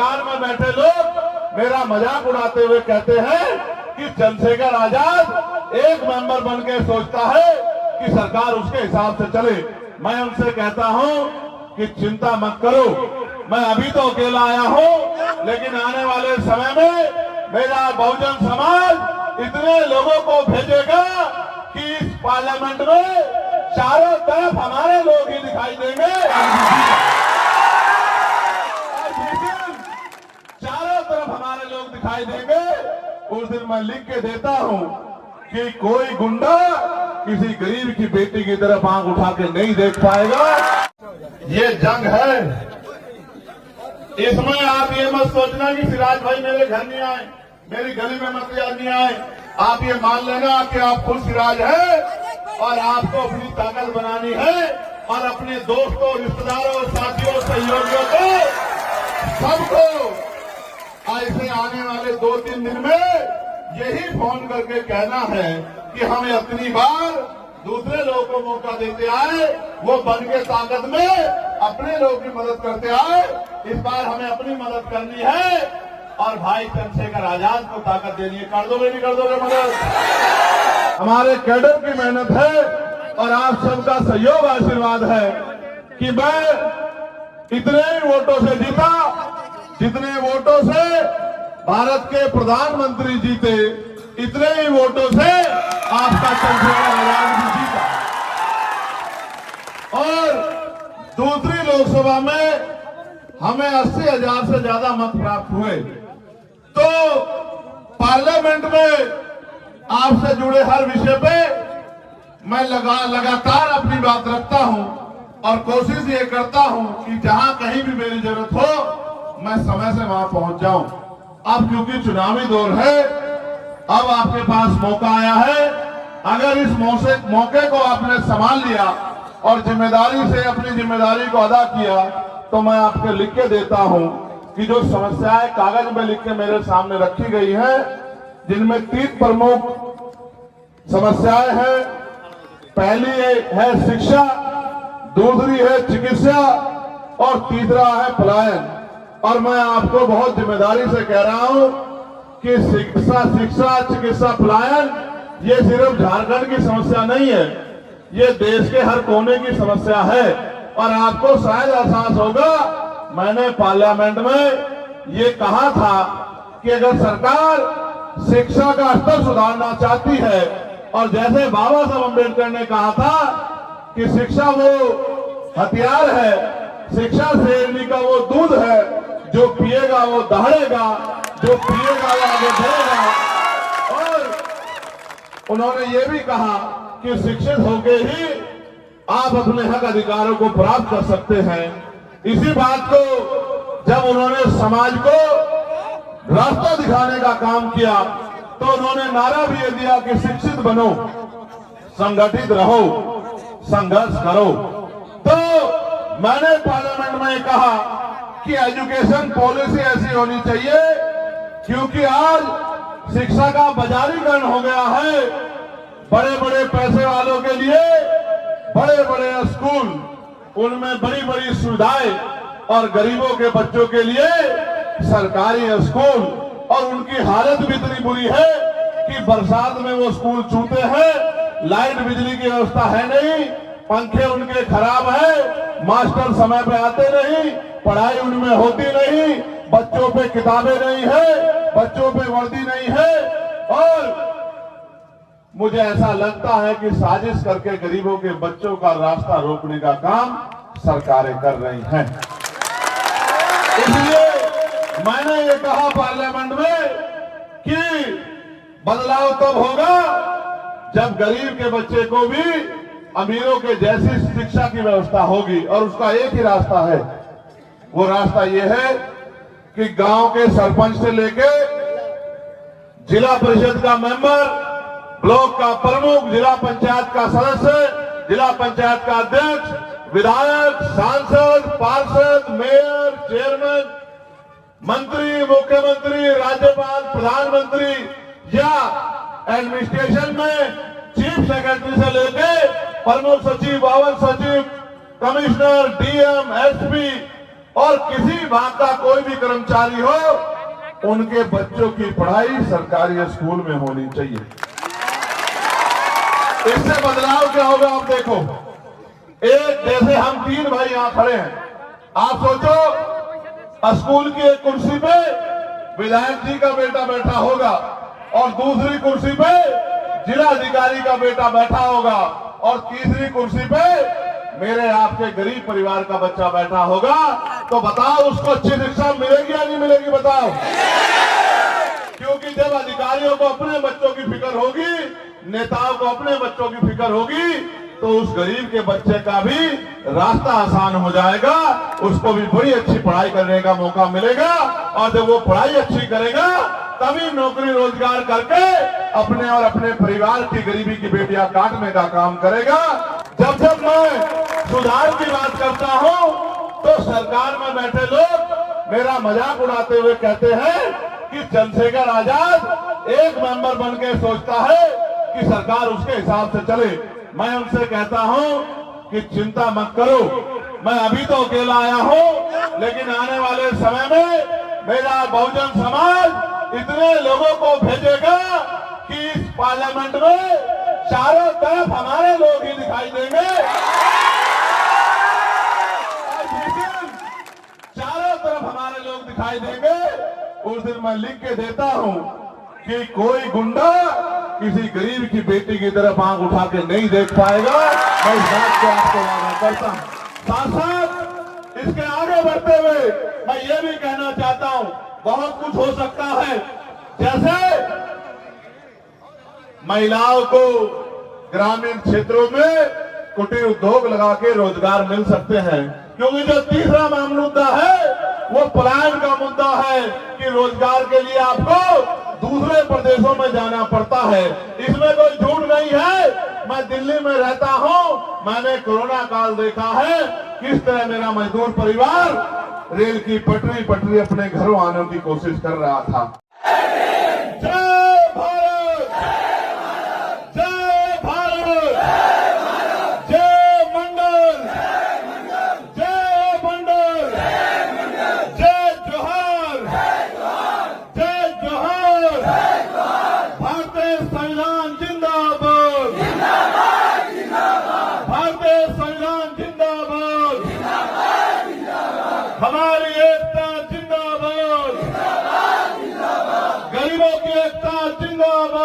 सरकार में बैठे लोग मेरा मजाक उड़ाते हुए कहते हैं कि चंद्रशेखर आजाद एक मेंबर बन के सोचता है कि सरकार उसके हिसाब से चले। मैं उनसे कहता हूं कि चिंता मत करो, मैं अभी तो अकेला आया हूं, लेकिन आने वाले समय में मेरा बहुजन समाज इतने लोगों को भेजेगा कि इस पार्लियामेंट में चारों तरफ हमारे लोग ही दिखाई देंगे। चारों तरफ हमारे लोग दिखाई देंगे। उस दिन मैं लिख के देता हूं कि कोई गुंडा किसी गरीब की बेटी की तरफ आंख उठा के नहीं देख पाएगा। ये जंग है, इसमें आप ये मत सोचना कि सिराज भाई मेरे घर नहीं आए, मेरी गली में मत नहीं आए। आप ये मान लेना कि आप खुद सिराज है और आपको अपनी ताकत बनानी है और अपने दोस्तों, रिश्तेदारों, साथियों, सहयोगियों को सबको ऐसे आने वाले 2-3 दिन में यही फोन करके कहना है कि हमें अपनी बार दूसरे लोगों को मौका देते आए, वो बन के ताकत में अपने लोगों की मदद करते आए। इस बार हमें अपनी मदद करनी है और भाई चंद्रशेखर आजाद को ताकत देनी है। कर दोगे नहीं कर दोगे मदद? हमारे कैडर की मेहनत है और आप सबका सहयोग, आशीर्वाद है कि मैं इतने ही वोटों से जीता जितने वोटों से भारत के प्रधानमंत्री जीते, इतने ही वोटों से आपका चंद्रशेखर आजाद भी जीता। और दूसरी लोकसभा में हमें 80,000 से ज्यादा मत प्राप्त हुए। तो पार्लियामेंट में आपसे जुड़े हर विषय पे मैं लगातार अपनी बात रखता हूं और कोशिश ये करता हूं कि जहां कहीं भी मेरी जरूरत हो मैं समय से वहां पहुंच जाऊं। अब क्योंकि चुनावी दौर है, अब आपके पास मौका आया है। अगर इस मौके को आपने संभाल लिया और जिम्मेदारी से अपनी जिम्मेदारी को अदा किया, तो मैं आपको लिख के देता हूं कि जो समस्याएं कागज में लिख के मेरे सामने रखी गई हैं, जिनमें 3 प्रमुख समस्याएं हैं। पहली है शिक्षा, दूसरी है चिकित्सा और तीसरा है पलायन। और मैं आपको बहुत जिम्मेदारी से कह रहा हूं कि शिक्षा, चिकित्सा, पलायन ये सिर्फ झारखंड की समस्या नहीं है, ये देश के हर कोने की समस्या है। और आपको शायद एहसास होगा, मैंने पार्लियामेंट में ये कहा था कि अगर सरकार शिक्षा का स्तर सुधारना चाहती है, और जैसे बाबा साहब अम्बेडकर ने कहा था कि शिक्षा वो हथियार है, शिक्षा शेरनी का वो दूध है, जो पिएगा वो दहाड़ेगा, जो पिएगा वो आगे बढ़ेगा। और उन्होंने ये भी कहा कि शिक्षित होके ही आप अपने हक अधिकारों को प्राप्त कर सकते हैं। इसी बात को जब उन्होंने समाज को रास्ता दिखाने का काम किया, तो उन्होंने नारा भी ये दिया कि शिक्षित बनो, संगठित रहो, संघर्ष करो। तो मैंने पार्लियामेंट में कहा कि एजुकेशन पॉलिसी ऐसी होनी चाहिए, क्योंकि आज शिक्षा का बाजारीकरण हो गया है। बड़े बड़े पैसे वालों के लिए बड़े बड़े स्कूल, उनमें बड़ी बड़ी सुविधाएं, और गरीबों के बच्चों के लिए सरकारी स्कूल, और उनकी हालत भी इतनी बुरी है कि बरसात में वो स्कूल चूते हैं, लाइट बिजली की व्यवस्था है नहीं, पंखे उनके खराब है, मास्टर समय पे आते नहीं, पढ़ाई उनमें होती नहीं, बच्चों पे किताबें नहीं है, बच्चों पे वर्दी नहीं है। और मुझे ऐसा लगता है कि साजिश करके गरीबों के बच्चों का रास्ता रोकने का काम सरकारें कर रही हैं। इसलिए मैंने ये कहा पार्लियामेंट में कि बदलाव तब होगा जब गरीब के बच्चे को भी अमीरों के जैसी शिक्षा की व्यवस्था होगी। और उसका एक ही रास्ता है, वो रास्ता ये है कि गांव के सरपंच से लेके जिला परिषद का मेंबर, ब्लॉक का प्रमुख, जिला पंचायत का सदस्य, जिला पंचायत का अध्यक्ष, विधायक, सांसद, पार्षद, मेयर, चेयरमैन, मंत्री, मुख्यमंत्री, राज्यपाल, प्रधानमंत्री या एडमिनिस्ट्रेशन में चीफ सेक्रेटरी से लेके प्रमुख सचिव, अवर सचिव, कमिश्नर, डीएम, एसपी, और किसी भाग का कोई भी कर्मचारी हो, उनके बच्चों की पढ़ाई सरकारी स्कूल में होनी चाहिए। इससे बदलाव क्या होगा आप देखो। एक जैसे हम 3 भाई यहां खड़े हैं, आप सोचो स्कूल की एक कुर्सी पे विधायक जी का बेटा बैठा होगा और दूसरी कुर्सी पे जिलाधिकारी का बेटा बैठा होगा और तीसरी कुर्सी पे मेरे आपके गरीब परिवार का बच्चा बैठा होगा, तो बताओ उसको अच्छी शिक्षा मिलेगी या नहीं मिलेगी? बताओ। क्योंकि जब अधिकारियों को अपने बच्चों की फिक्र होगी, नेताओं को अपने बच्चों की फिक्र होगी, तो उस गरीब के बच्चे का भी रास्ता आसान हो जाएगा, उसको भी बड़ी अच्छी पढ़ाई करने का मौका मिलेगा। और जब वो पढ़ाई अच्छी करेगा तभी नौकरी रोजगार करके अपने और अपने परिवार की गरीबी की बेटियां काटने का काम करेगा। जब जब मैं सुधार की बात करता हूं तो सरकार में बैठे लोग मेरा मजाक उड़ाते हुए कहते हैं कि चंद्रशेखर आजाद एक मेंबर बन के सोचता है कि सरकार उसके हिसाब से चले। मैं उनसे कहता हूं कि चिंता मत करो, मैं अभी तो अकेला आया हूं, लेकिन आने वाले समय में मेरा बहुजन समाज इतने लोगों को भेजेगा कि इस पार्लियामेंट में चारों तरफ हमारे लोग ही दिखाई देंगे। और जिस दिन चारों तरफ हमारे लोग दिखाई देंगे, उस दिन मैं लिख के देता हूं कि कोई गुंडा किसी गरीब की बेटी की तरफ आंख उठा के नहीं देख पाएगा। मैं इस बात को आपको वादा करता हूं। साथ साथ इसके आगे बढ़ते हुए मैं ये भी कहना चाहता हूं, बहुत कुछ हो सकता है। जैसे महिलाओं को ग्रामीण क्षेत्रों में कुटीर उद्योग लगा के रोजगार मिल सकते हैं, क्योंकि जो तीसरा मुद्दा है वो पलायन का मुद्दा है कि रोजगार के लिए आपको दूसरे प्रदेशों में जाना पड़ता है। इसमें कोई झूठ नहीं है। मैं दिल्ली में रहता हूं, मैंने कोरोना काल देखा है किस तरह मेरा मजदूर परिवार रेल की पटरी अपने घरों आने की कोशिश कर रहा था। जय भारत, जय भारत, जय मंडल, जय मंडल, जय जोहार, जय जोहार, भारतीय संविधान जिंदाबाद, भारतीय संविधान जिंदाबाद, हमारी एकता जिंदाबाद, गरीबों की एकता जिंदाबाद।